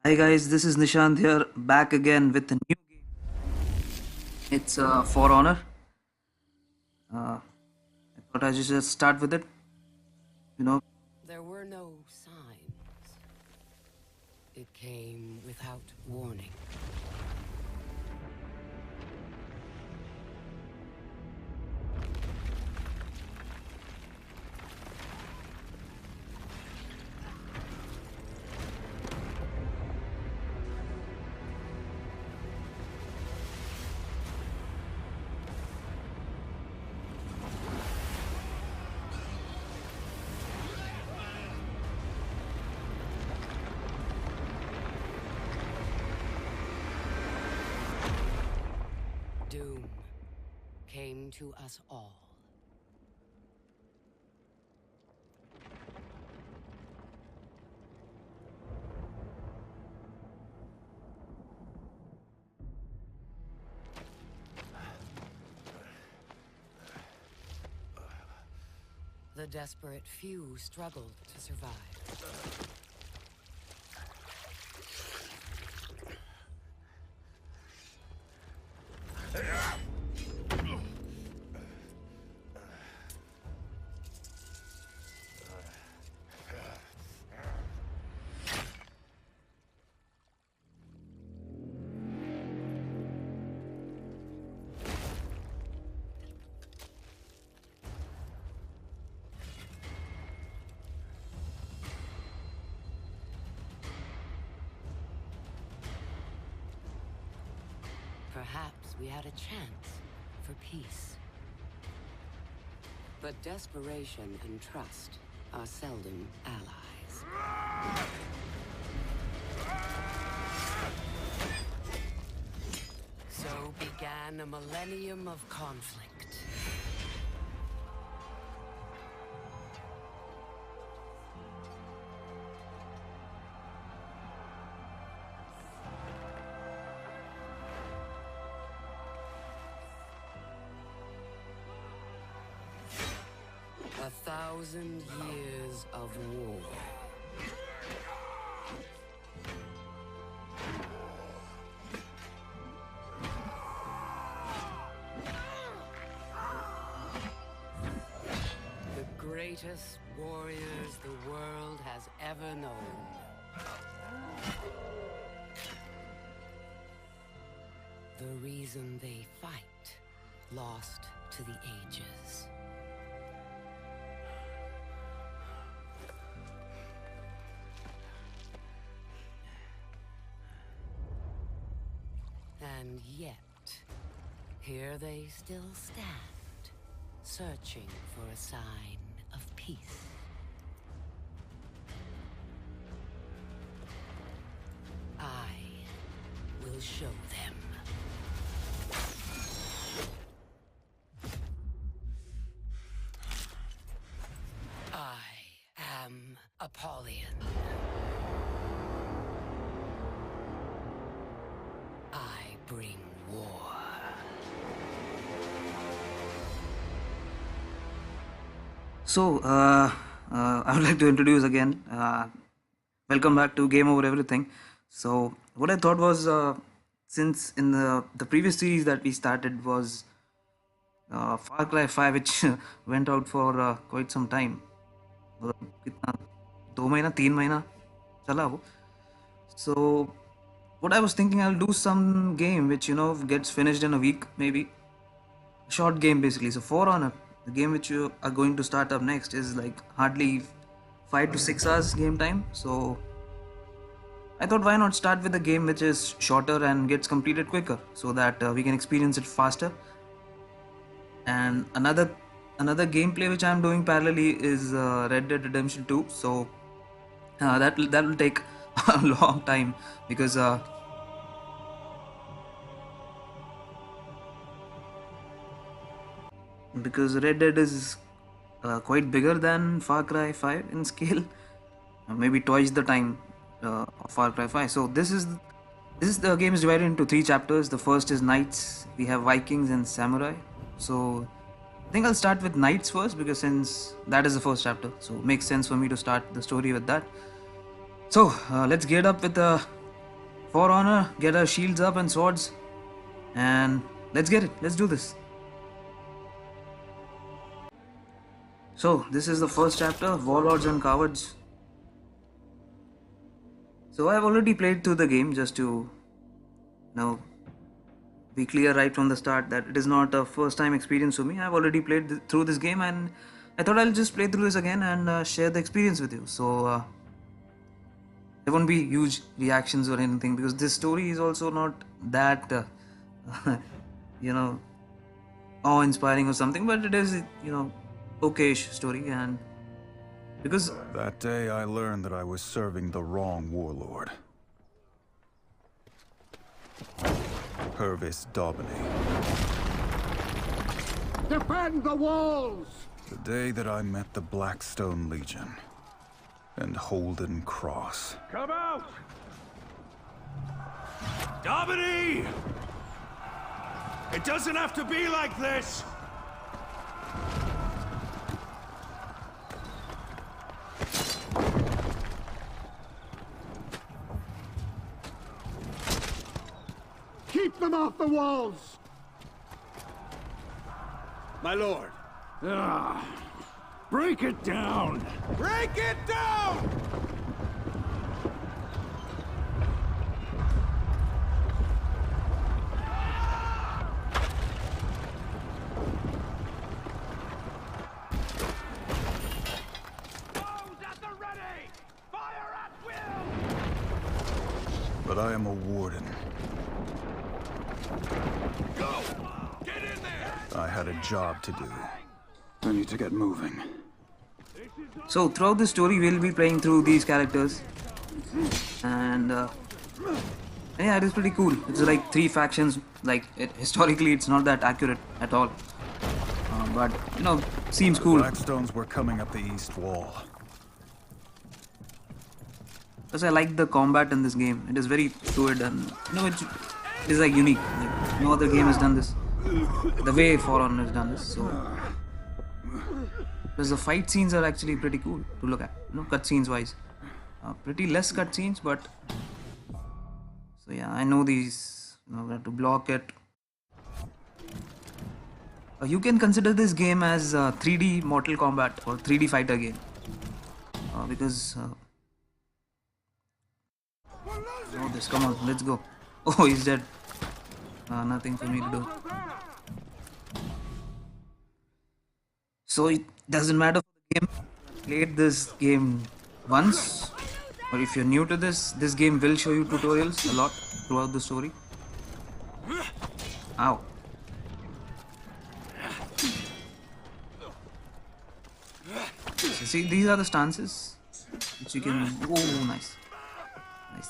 Hi guys, this is Nishant here, back again with a new game. It's For Honor. I thought I should just start with it. You know, There were no signs. It came without warning. Doom came to us all. The desperate few struggled to survive. Perhaps we had a chance for peace. But desperation and trust are seldom allies. So began a millennium of conflict. A 1,000 years of war. The greatest warriors the world has ever known. The reason they fight, lost to the ages. And yet, here they still stand, searching for a sign of peace. I will show them. I am Apollyon. I bring war. so I would like to introduce again. Welcome back to Game Over Everything. So, what I thought was, since in the previous series that we started was Far Cry 5, which went out for quite some time. कितना 2 महीना 3 महीना चला वो. So what I was thinking, I'll do some game which gets finished in a week, maybe a short game basically. So For Honor, the game which you are going to start up next, is like hardly 5 to 6 hours game time. So I thought, why not start with a game which is shorter and gets completed quicker, so that we can experience it faster. And another gameplay which I'm doing parallelly is Red Dead Redemption 2. So that will take a long time, because Red Dead is quite bigger than Far Cry 5 in scale, maybe twice the time of Far Cry 5. So the game is divided into 3 chapters. The first is Knights. We have Vikings and Samurai. So I think I'll start with Knights first, because since that is the first chapter, so it makes sense for me to start the story with that. So let's get up with for honor, get our shields up and swords, and let's get it. Let's do this. So this is the first chapter, Warlords and Cowards. So I've already played through the game, just to be clear right from the start that it is not a first time experience for me. I've already played through this game, and I thought I'll just play through this again and share the experience with you. So there won't be huge reactions or anything, because this story is also not that awe-inspiring or something, but it is okayish story. And because that day I learned that I was serving the wrong warlord. Purvis Daubeny. Defend the walls! The day that I met the Blackstone Legion and Holden Cross. Come out! Daubeny! It doesn't have to be like this! Keep them off the walls! My lord. Break it down! Break it down! But I am a warden. Go! Get in there! I had a job to do. I need to get moving. so throughout the story, we'll be playing through these characters, and yeah, it is pretty cool. It's like 3 factions. Like historically, it's not that accurate at all, but seems cool. Blackstones were coming up the east wall. Because I like the combat in this game. It is very fluid, and it is like unique. Like, no other game has done this. The way For Honor has done this. So, plus the fight scenes are actually pretty cool to look at. Cutscenes wise, pretty less cutscenes, but so yeah, I know these. We have to block it. You can consider this game as 3D Mortal Kombat or 3D fighter game, because. Oh, this, come on, let's go. Oh, he's dead. Nothing for me to do. So it doesn't matter for the game. Played this game once, or if you're new to this game will show you tutorials a lot throughout the story. Ow. So see, these are the stances which you can. Oh, nice.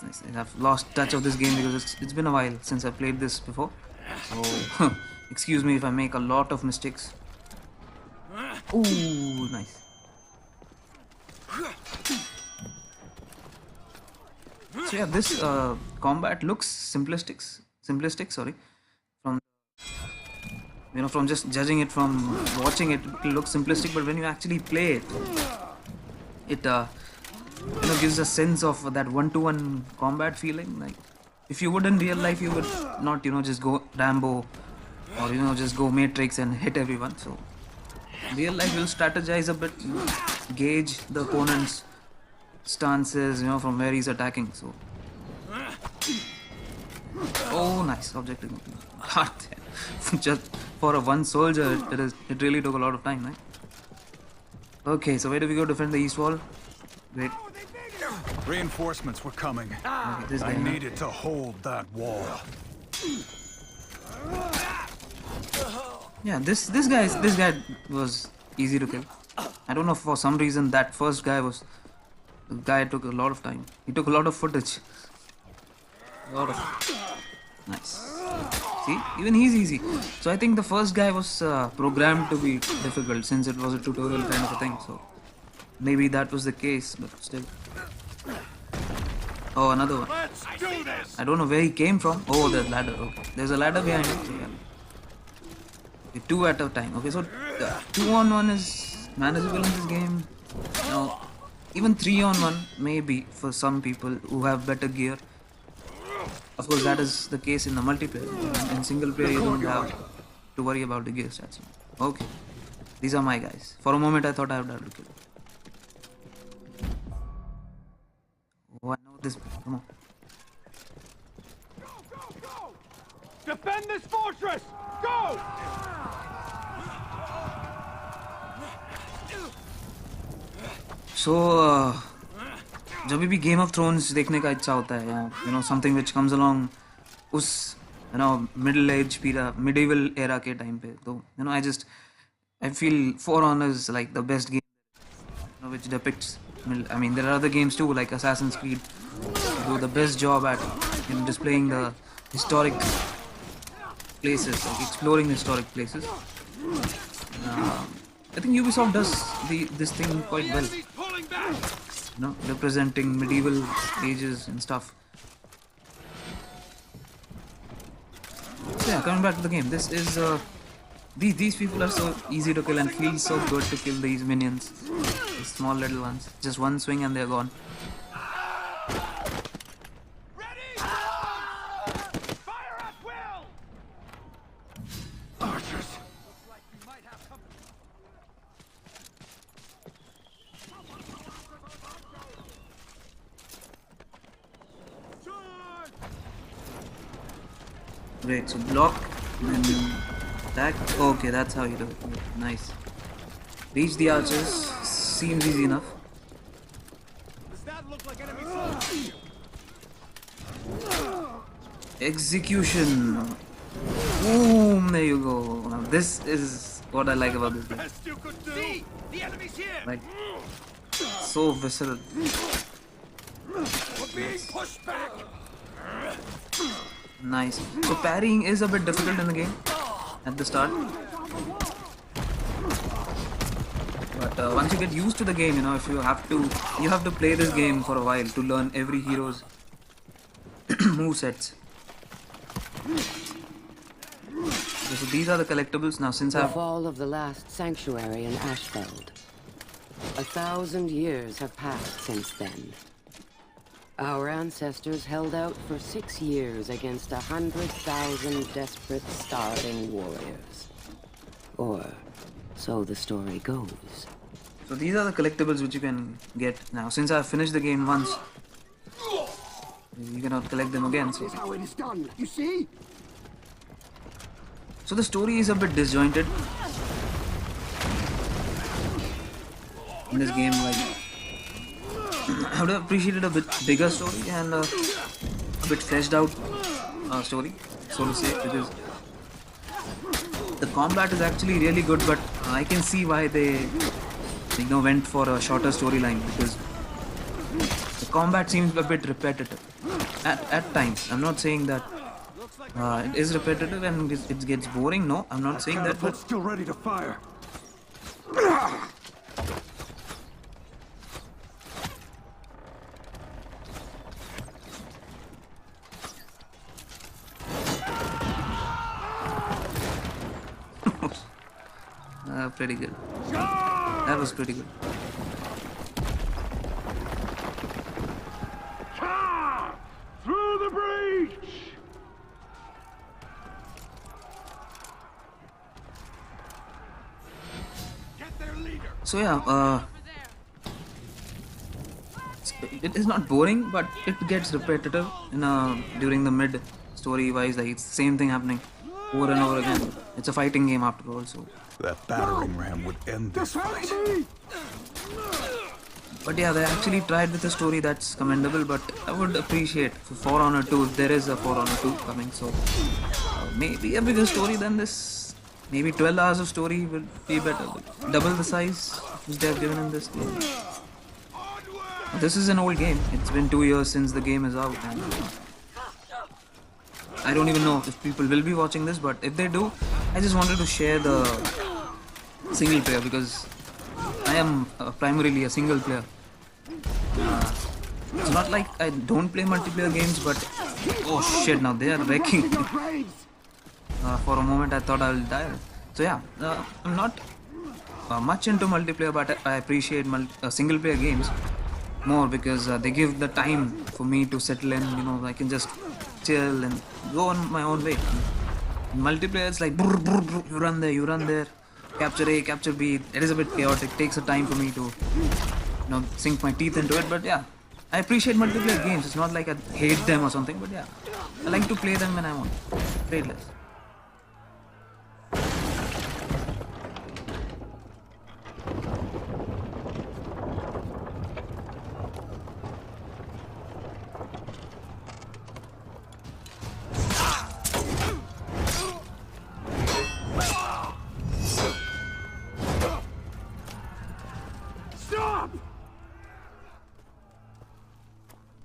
Nice. I've lost touch of this game because it's been a while since I played this before. So, excuse me if I make a lot of mistakes. Ooh, nice. So yeah, this combat looks simplistic. Sorry, from just judging it from watching it, it looks simplistic. But when you actually play it, it gives a sense of that one-to-one combat feeling. Like if you would in real life, you would not just go Rambo or just go Matrix and hit everyone. So real life will strategize a bit, gauge the opponent's stances, from where he's attacking. So oh, nice objective. Just for a one soldier, it really took a lot of time, right? Okay, so where do we go? Defend the east wall. Great. Reinforcements were coming. Okay, this I guy, needed to hold that wall. Yeah, this guy was easy to kill. I don't know, for some reason that first guy took a lot of time. He took a lot of footage. Nice. See, even he's easy. So I think the first guy was programmed to be difficult since it was a tutorial kind of a thing. So maybe that was the case, but still. Oh, another one. Let's do this! I don't know where he came from. Oh, there's ladder. Okay, there's a ladder behind him. So yeah. Okay, 2 at a time. Okay, so 2-on-1 is manageable in this game. Even 3-on-1 maybe for some people who have better gear. Of course, that is the case in the multiplayer. In single player, you don't have to worry about the gear stats. Okay, these are my guys. For a moment, I thought I would have to kill. Oh, I know this. Come on. Defend this fortress! Go! So, जब भी game of thrones देखने का इच्छा होता है, या something which comes along उस middle age medieval era के टाइम पे, तो I feel For Honor is like the best game which depicts. I mean, there are other games too, like Assassin's Creed, do the best job at displaying the historic places, like exploring historic places. I think Ubisoft does this thing quite well. Representing medieval ages and stuff. So yeah, coming back to the game, this is these people are so easy to kill and feels so good to kill these minions, these small little ones. Just one swing and they're gone. Great, so block and attack. Okay, that's how you do it. Nice. Reach the archers. Seems easy enough. Does that look like enemy soldiers? Execution. Boom, there you go. Now this is what I like about this game. Best you could do. See, the enemy's here. Like, so visceral. We're being pushed back. Nice. So parrying is a bit difficult in the game at the start, but once you get used to the game, if you have to play this game for a while to learn every hero's move sets. Okay, so these are the collectibles now. Since The I've fall of the last sanctuary in Ashfeld. 1,000 years have passed since then. Our ancestors held out for 6 years against 100,000 desperate, starving warriors. Or so the story goes. So these are the collectibles which you can get now. Since I've finished the game once, you cannot collect them again. So Here's how it is done. You see? So the story is a bit disjointed in this game. Like, I would have appreciated a bit bigger story and a bit fleshed out story, so to say, because the combat is actually really good, but I can see why they went for a shorter storyline, because the combat seems a bit repetitive at times. I'm not saying that it is repetitive and it gets boring. No, I'm not saying that, but still ready to fire. pretty good. That was pretty good. Through the breach! Get their leader. So yeah, it is not boring, but it gets repetitive during the mid story wise. Like, it's the same thing happening over and over again. It's a fighting game after all, so. That battering ram would end this fight. But yeah, they actually tried with a story that's commendable, but I would appreciate For Honor 2, if there is a For Honor 2 coming, so maybe a bigger story than this. Maybe 12 hours of story will be better. Double the size which they have given in this game. This is an old game. It's been 2 years since the game is out, and I don't even know if people will be watching this, but if they do, I just wanted to share the single player, because I am primarily a single player. It's not like I don't play multiplayer games, but oh shit, now they are wrecking. For a moment I thought I will die. So yeah, I'm not much into multiplayer, but I appreciate single player games more, because they give the time for me to settle in. I can just chill and go on my own way. In multiplayer, it's like brr, brr, brr, you run there, capture A, capture B. It is a bit chaotic. It takes a time for me to sink my teeth into it. But yeah, I appreciate multiplayer games. It's not like I hate them or something, but yeah, I like to play them when I want. Play less. Stop!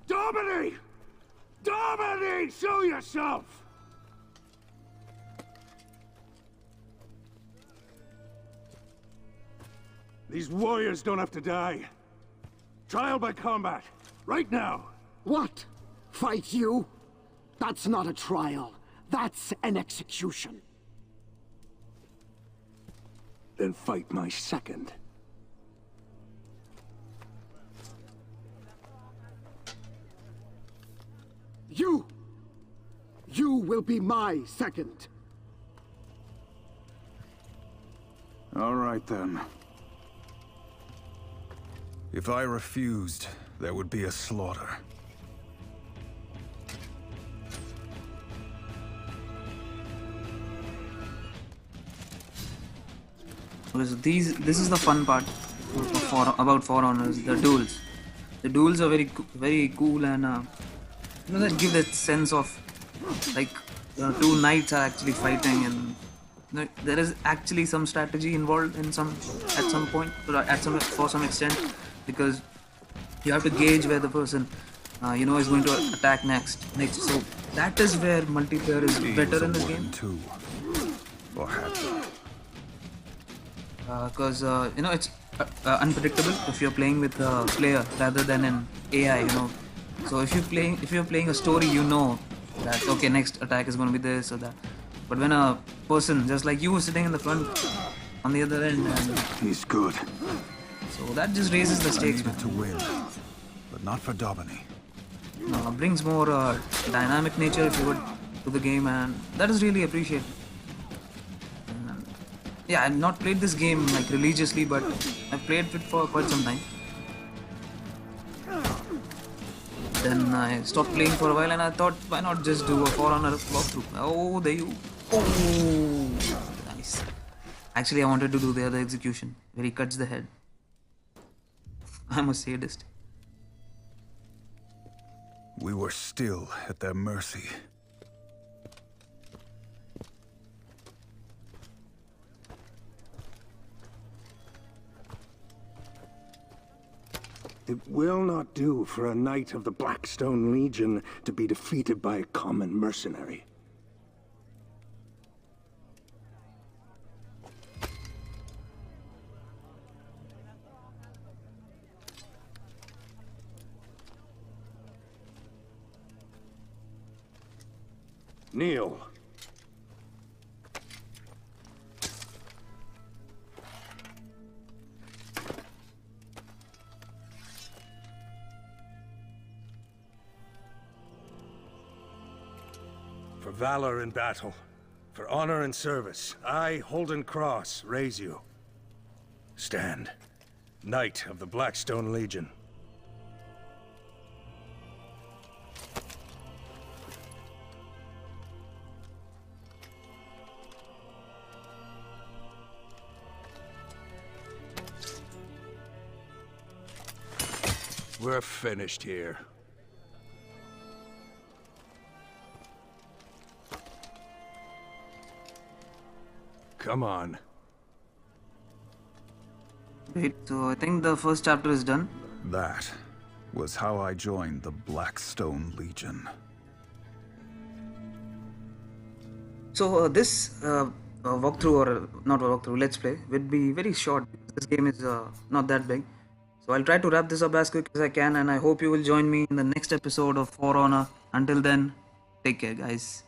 Daubeny! Daubeny! Show yourself! These warriors don't have to die. Trial by combat. Right now. What? Fight you? That's not a trial. That's an execution. Then fight my second. You will be my second. All right, then. If I refused, there would be a slaughter. Because this is the fun part about For Honors, the duels. The duels are very cool, and that give that sense of like two knights are actually fighting, and there is actually some strategy involved at some point, for some extent, because you have to gauge where the person is going to attack next. So that is where multiplayer is better in this game. Or Because it's unpredictable if you're playing with a player rather than an AI. So if you're playing a story, that okay, next attack is going to be this or that. But when a person just like you sitting in the front on the other end, He's good. so that just raises the I stakes, needed man. to win, but not for Daubeny. Brings more dynamic nature, if you would, to the game, and that is really appreciated. Yeah, I've not played this game like religiously, but I've played it for quite some time. Then I stopped playing for a while, and I thought, why not just do a For Honor walkthrough? Oh, there you. Oh, nice. Actually, I wanted to do the other execution where he cuts the head. I'm a sadist. We were still at their mercy. It will not do for a knight of the Blackstone Legion to be defeated by a common mercenary. Kneel. For valor in battle, for honor and service, I, Holden Cross, raise you. Stand, Knight of the Blackstone Legion. We're finished here. Come on. Great, so I think the first chapter is done. That was how I joined the Blackstone Legion. So this walkthrough, or not walkthrough, let's play, would be very short. This game is not that big. So I'll try to wrap this up as quick as I can, and I hope you will join me in the next episode of For Honor. Until then, take care, guys.